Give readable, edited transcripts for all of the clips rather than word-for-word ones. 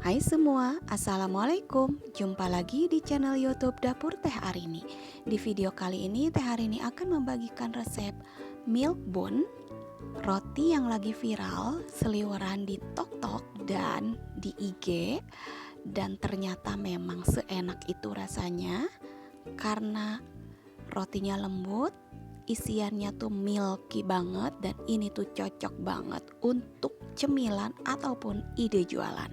Hai semua, Assalamualaikum. Jumpa lagi di channel YouTube Dapur Teh Arini. Di video kali ini Teh Arini akan membagikan resep milk bun, roti yang lagi viral seliweran di TikTok dan di IG. Dan ternyata memang seenak itu rasanya karena rotinya lembut, isiannya tuh milky banget, dan ini tuh cocok banget untuk cemilan ataupun ide jualan.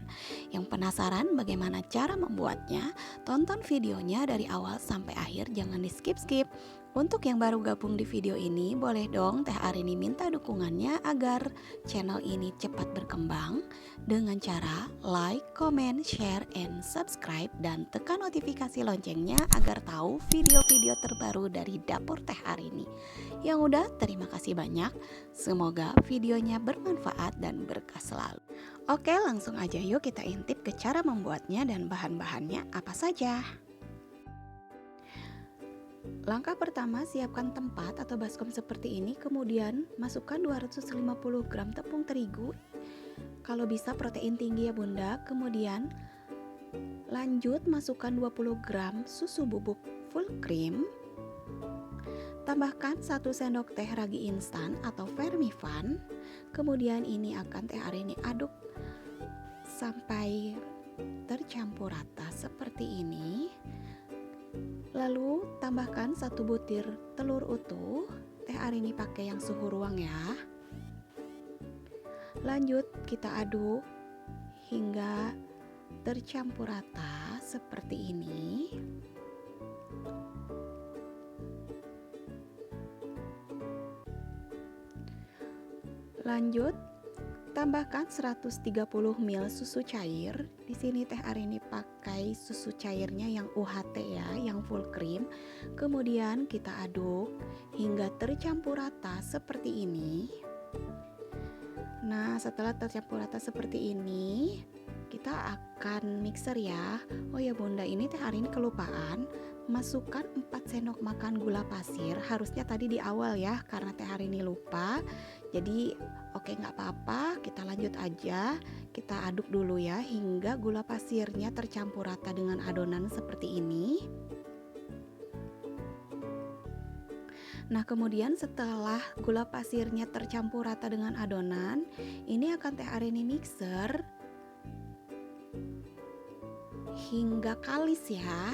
Yang penasaran bagaimana cara membuatnya? Tonton videonya dari awal sampai akhir, jangan di skip-skip. Untuk yang baru gabung di video ini, boleh dong Teh Arini minta dukungannya agar channel ini cepat berkembang dengan cara like, comment, share, and subscribe, dan tekan notifikasi loncengnya agar tahu video-video terbaru dari Dapur Teh Arini. Yang udah, terima kasih banyak. Semoga videonya bermanfaat dan berkah selalu. Oke, langsung aja yuk kita intip ke cara membuatnya dan bahan-bahannya apa saja. Langkah pertama, siapkan tempat atau baskom seperti ini, kemudian masukkan 250 gram tepung terigu. Kalau bisa protein tinggi ya bunda. Kemudian lanjut masukkan 20 gram susu bubuk full cream. Tambahkan 1 sendok teh ragi instan atau Vermifan. Kemudian ini akan Teh Arini aduk sampai tercampur rata seperti ini. Lalu tambahkan 1 butir telur utuh. Teh Arini pakai yang suhu ruang ya. Lanjut kita aduk hingga tercampur rata seperti ini. Lanjut tambahkan 130 ml susu cair. Di sini Teh Arini pakai susu cairnya yang UHT ya, yang full cream. Kemudian kita aduk hingga tercampur rata seperti ini. Nah, setelah tercampur rata seperti ini, kita akan mixer ya. Oh ya bunda, ini Teh Arini kelupaan masukkan 4 sendok makan gula pasir. Harusnya tadi di awal ya, karena Teh Arini lupa. Jadi oke, nggak apa-apa, kita lanjut aja. Kita aduk dulu ya hingga gula pasirnya tercampur rata dengan adonan seperti ini. Nah, kemudian setelah gula pasirnya tercampur rata dengan adonan, ini akan Teh Arini mixer hingga kalis ya.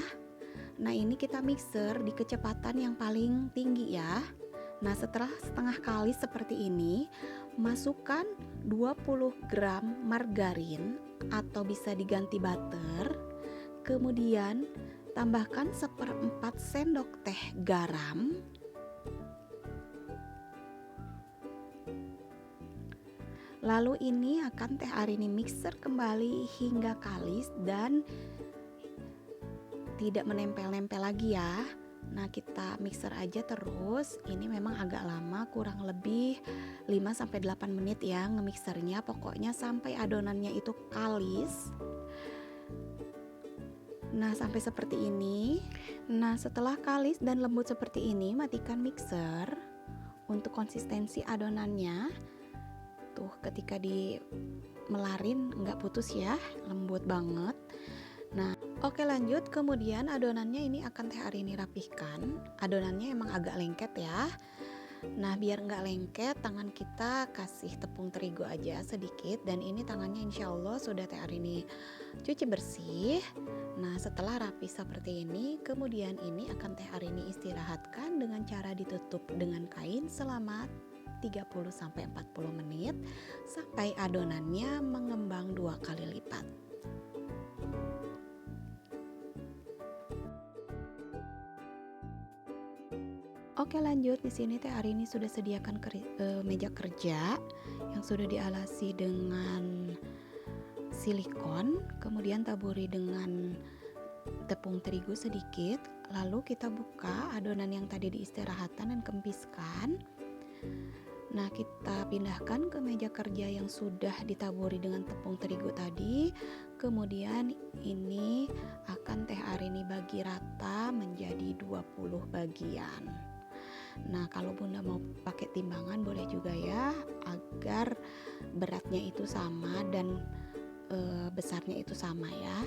Nah, ini kita mixer di kecepatan yang paling tinggi ya. Nah, setelah setengah kalis seperti ini, masukkan 20 gram margarin atau bisa diganti butter. Kemudian tambahkan 1/4 sendok teh garam. Lalu ini akan Teh Arini mixer kembali hingga kalis dan tidak menempel-nempel lagi ya. Nah, kita mixer aja terus. Ini memang agak lama, kurang lebih 5-8 menit ya ngemixernya. Pokoknya sampai adonannya itu kalis. Nah, sampai seperti ini. Nah, setelah kalis dan lembut seperti ini, matikan mixer. Untuk konsistensi adonannya, tuh ketika di melarin nggak putus ya, lembut banget. Nah, oke lanjut. Kemudian adonannya ini akan Teh Arini rapihkan. Adonannya emang agak lengket ya. Nah, biar nggak lengket, tangan kita kasih tepung terigu aja sedikit. Dan ini tangannya insya Allah sudah Teh Arini cuci bersih. Nah, setelah rapi seperti ini, kemudian ini akan Teh Arini istirahatkan dengan cara ditutup dengan kain selama 30-40 menit sampai adonannya mengembang 2 kali lipat. Oke lanjut, di sini Teh Arini sudah sediakan meja kerja yang sudah dialasi dengan silikon, kemudian taburi dengan tepung terigu sedikit, lalu kita buka adonan yang tadi diistirahatkan dan kempiskan. Nah, kita pindahkan ke meja kerja yang sudah ditaburi dengan tepung terigu tadi. Kemudian ini akan Teh Arini bagi rata menjadi 20 bagian. Nah, kalau bunda mau pakai timbangan boleh juga ya, agar beratnya itu sama dan besarnya itu sama ya.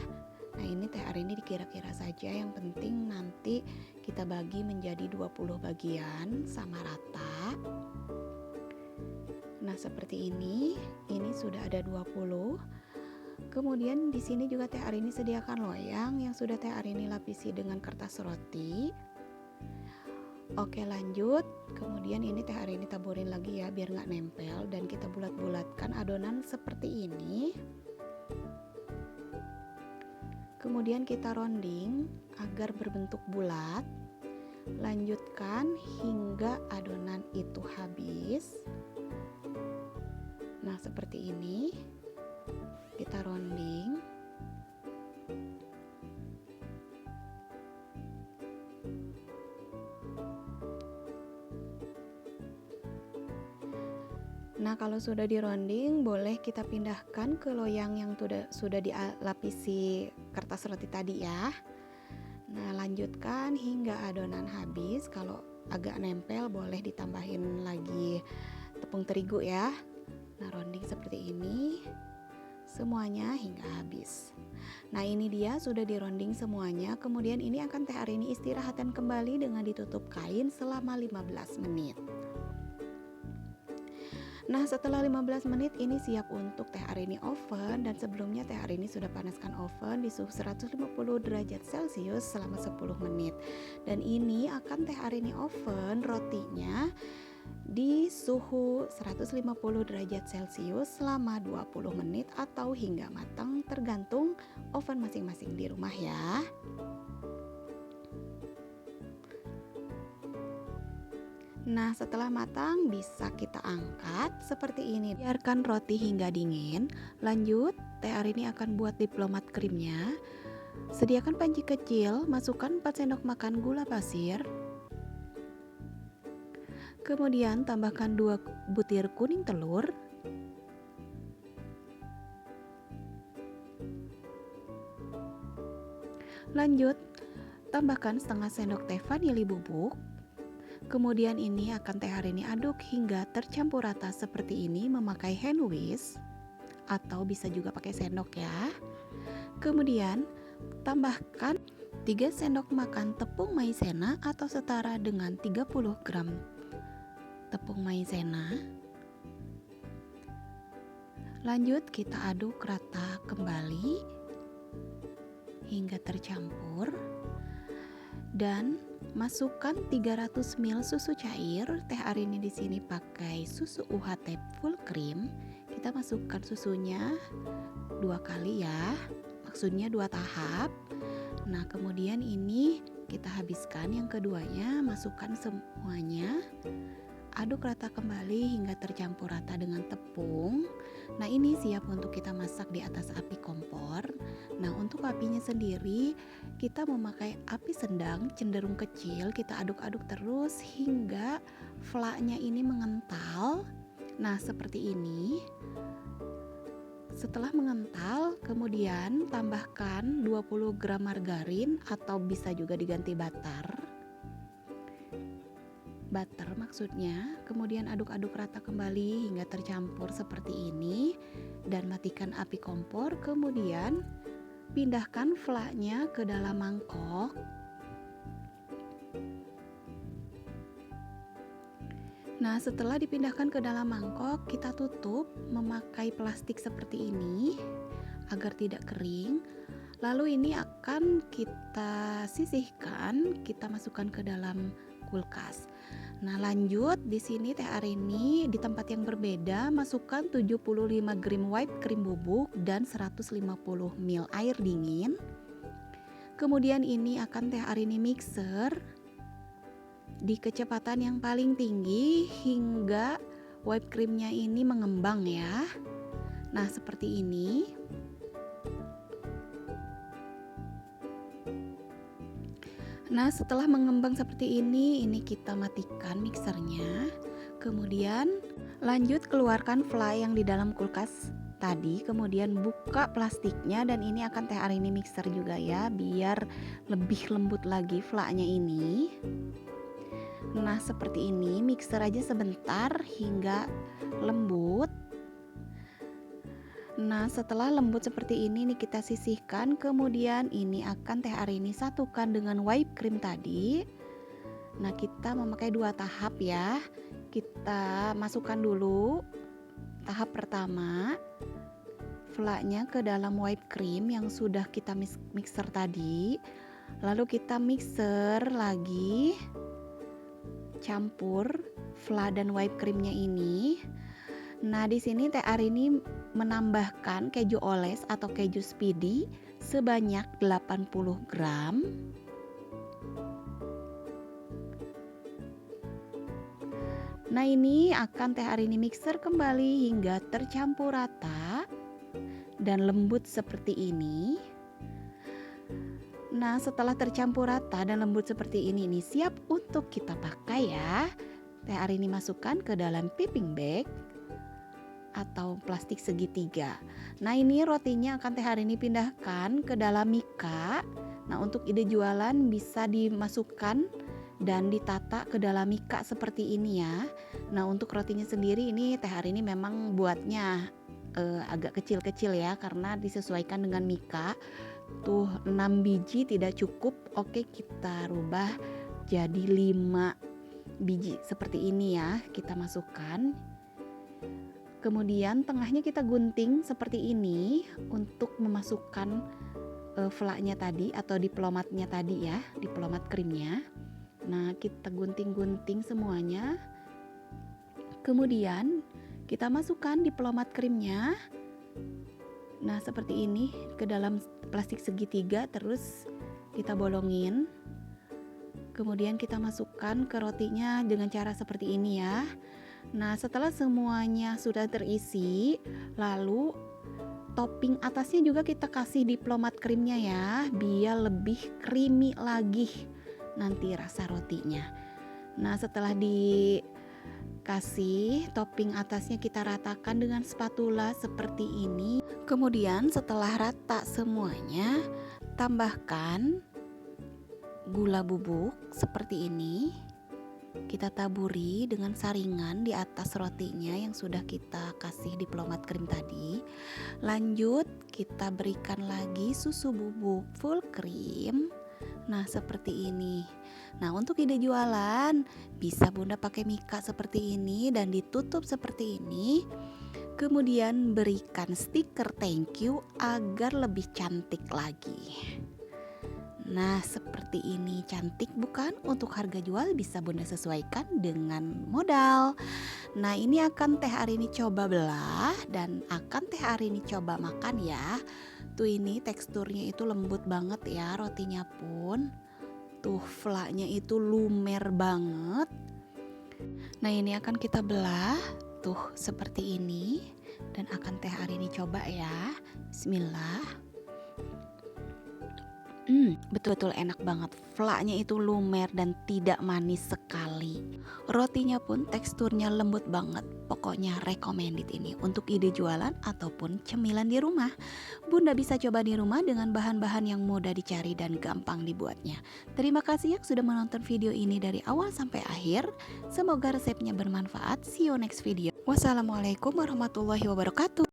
Nah ini teh arini dikira-kira saja, yang penting nanti kita bagi menjadi 20 bagian sama rata. Nah seperti ini sudah ada 20. Kemudian di sini juga teh arini sediakan loyang yang sudah teh arini lapisi dengan kertas roti. Oke lanjut, kemudian ini teh arini taburin lagi ya biar nggak nempel, dan kita bulat-bulatkan adonan seperti ini. Kemudian kita rounding agar berbentuk bulat. Lanjutkan hingga adonan itu habis. Nah seperti ini, kita rounding. Nah kalau sudah di rounding, boleh kita pindahkan ke loyang yang sudah dilapisi kertas roti tadi ya. Nah lanjutkan hingga adonan habis. Kalau agak nempel boleh ditambahin lagi tepung terigu ya. Nah rounding seperti ini semuanya hingga habis. Nah ini dia sudah di rounding semuanya. Kemudian ini akan teh arini istirahatkan kembali dengan ditutup kain selama 15 menit. Nah setelah 15 menit ini siap untuk teh arini oven, dan sebelumnya teh arini sudah panaskan oven di suhu 150 derajat Celcius selama 10 menit. Dan ini akan teh arini oven rotinya di suhu 150 derajat Celcius selama 20 menit atau hingga matang, tergantung oven masing-masing di rumah ya. Nah setelah matang bisa kita angkat seperti ini. Biarkan roti hingga dingin. Lanjut, teh arini akan buat diplomat krimnya. Sediakan panci kecil, masukkan 4 sendok makan gula pasir. Kemudian tambahkan 2 butir kuning telur. Lanjut, tambahkan setengah sendok teh vanili bubuk. Kemudian ini akan teh arini aduk hingga tercampur rata seperti ini memakai hand whisk atau bisa juga pakai sendok ya. Kemudian tambahkan 3 sendok makan tepung maizena atau setara dengan 30 gram tepung maizena. Lanjut kita aduk rata kembali hingga tercampur, dan masukkan 300 ml susu cair. Teh arini di sini pakai susu UHT full cream. Kita masukkan susunya 2 kali ya, maksudnya 2 tahap. Nah kemudian ini kita habiskan yang keduanya, masukkan semuanya, aduk rata kembali hingga tercampur rata dengan tepung. Nah ini siap untuk kita masak di atas api kompor. Nah untuk apinya sendiri kita memakai api sedang cenderung kecil. Kita aduk-aduk terus hingga flaknya ini mengental. Nah seperti ini. Setelah mengental, kemudian tambahkan 20 gram margarin atau bisa juga diganti butter maksudnya. Kemudian aduk-aduk rata kembali hingga tercampur seperti ini, dan matikan api kompor. Kemudian pindahkan flaknya ke dalam mangkok. Nah setelah dipindahkan ke dalam mangkok, kita tutup memakai plastik seperti ini agar tidak kering. Lalu ini akan kita sisihkan, kita masukkan ke dalam kulkas. Nah lanjut, di sini teh arini di tempat yang berbeda masukkan 75 gram whipped cream bubuk dan 150 ml air dingin. Kemudian ini akan teh arini mixer di kecepatan yang paling tinggi hingga whipped creamnya ini mengembang ya. Nah seperti ini. Nah setelah mengembang seperti ini kita matikan mixernya. Kemudian lanjut keluarkan fly yang di dalam kulkas tadi. Kemudian buka plastiknya, dan ini akan teh arini mixer juga ya, biar lebih lembut lagi flaknya ini. Nah seperti ini, mixer aja sebentar hingga lembut. Nah, setelah lembut seperti ini nih kita sisihkan, kemudian ini akan teh arini satukan dengan whipped cream tadi. Nah, kita memakai 2 tahap ya. Kita masukkan dulu tahap pertama, vlanya ke dalam whipped cream yang sudah kita mixer tadi. Lalu kita mixer lagi, campur vla dan whipped creamnya ini. Nah, di sini teh arini menambahkan keju oles atau keju speedy sebanyak 80 gram. Nah, ini akan teh arini mixer kembali hingga tercampur rata dan lembut seperti ini. Nah, setelah tercampur rata dan lembut seperti ini nih, siap untuk kita pakai ya. Teh arini masukkan ke dalam piping bag atau plastik segitiga. Nah, ini rotinya akan teh arini pindahkan ke dalam mika. Nah, untuk ide jualan bisa dimasukkan dan ditata ke dalam mika seperti ini ya. Nah, untuk rotinya sendiri ini teh arini memang buatnya agak kecil-kecil ya, karena disesuaikan dengan mika. Tuh 6 biji tidak cukup. Oke, kita rubah jadi 5 biji seperti ini ya. Kita masukkan. Kemudian tengahnya kita gunting seperti ini untuk memasukkan vlanya tadi atau diplomatnya tadi ya, diplomat krimnya. Nah, kita gunting-gunting semuanya. Kemudian kita masukkan diplomat krimnya. Nah, seperti ini ke dalam plastik segitiga, terus kita bolongin. Kemudian kita masukkan ke rotinya dengan cara seperti ini ya. Nah, setelah semuanya sudah terisi, lalu topping atasnya juga kita kasih diplomat krimnya ya, biar lebih creamy lagi nanti rasa rotinya. Nah, setelah dikasih topping atasnya, kita ratakan dengan spatula seperti ini. Kemudian setelah rata semuanya, tambahkan gula bubuk seperti ini. Kita taburi dengan saringan di atas rotinya yang sudah kita kasih diplomat krim tadi. Lanjut kita berikan lagi susu bubuk full cream. Nah, seperti ini. Nah, untuk ide jualan bisa Bunda pakai mika seperti ini dan ditutup seperti ini. Kemudian berikan stiker thank you agar lebih cantik lagi. Nah, seperti ini, cantik bukan? Untuk harga jual bisa Bunda sesuaikan dengan modal. Nah, ini akan teh arini coba belah dan akan teh arini coba makan ya. Tuh, ini teksturnya itu lembut banget ya, rotinya pun. Tuh, vlanya itu lumer banget. Nah, ini akan kita belah. Tuh, seperti ini. Dan akan teh arini coba ya. Bismillah. Betul-betul enak banget. Vlanya itu lumer dan tidak manis sekali. Rotinya pun teksturnya lembut banget. Pokoknya recommended ini untuk ide jualan ataupun cemilan di rumah. Bunda bisa coba di rumah dengan bahan-bahan yang mudah dicari dan gampang dibuatnya. Terima kasih yang sudah menonton video ini dari awal sampai akhir. Semoga resepnya bermanfaat. See you next video. Wassalamualaikum warahmatullahi wabarakatuh.